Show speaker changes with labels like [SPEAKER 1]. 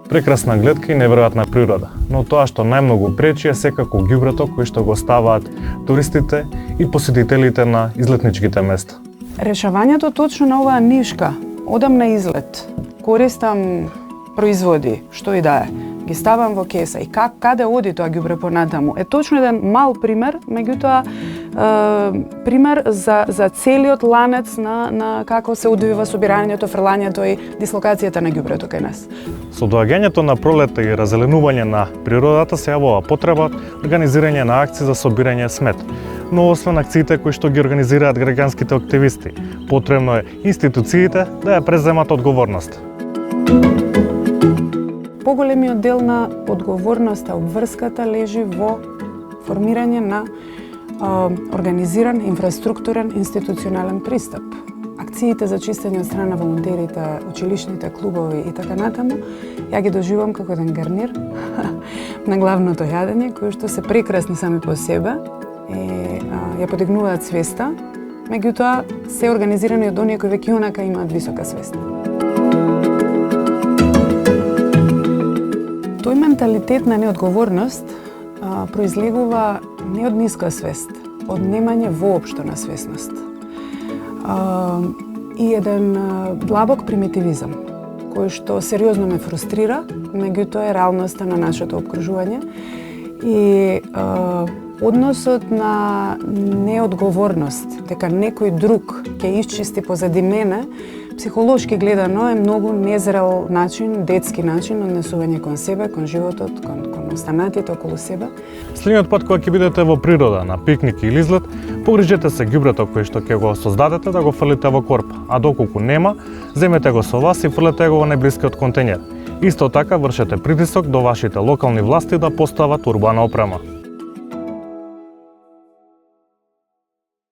[SPEAKER 1] Прекрасна гледка и неверојатна природа, но тоа што најмногу пречи е секако ѓубрето кој што го ставаат туристите и посетителите на излетничките места.
[SPEAKER 2] Решавањето точно на оваа нишка, одам на излет, користам производи, што и да е, ги ставам во кеса и каде оди тоа ѓубре понатаму. Е точно еден мал пример, меѓутоа пример за целиот ланец на како се одвива собирањето, фрлањето и дислокацијата на ѓубрето кај нас.
[SPEAKER 1] Со доаѓањето на пролета и разеленување на природата се јавува потреба организирање на акции за собирање смет. Но освен акциите кои што ги организираат граѓанските активисти, потребно е институциите да ја преземат одговорност.
[SPEAKER 2] Поголемиот дел на одговорноста, обврската лежи во формирање на организиран, инфраструктурен, институционален пристап. Акциите за чистење од страна волонтерите, училишните клубови и така натаму, ја ги доживам како еден гарнир на главното јадење, кои што се прекрасни сами по себе и ја подигнуваат свеста, меѓутоа се организирани од оние кои веќе онака имаат висока свест. Тој менталитет на неодговорност произлегува не од ниска свест, од немање воопшто на свесност. И еден длабок примитивизам, кој што сериозно ме фрустрира, меѓутоа е реалноста на нашето обкружување и односот на неодговорност, дека некој друг ќе исчисти позади мене, психолошки гледано е многу незрел начин, детски начин однесување кон себе, кон животот, кон останатите околу себе.
[SPEAKER 1] Следниот пат кога ќе бидете во природа, на пикник или излет, погрижете се ѓубрето кој што ќе го создадете да го фрлите во корп, а доколку нема, земете го со вас и фрлете го во најблискиот контењер. Исто така вршете притисок до вашите локални власти да постават урбана опрема.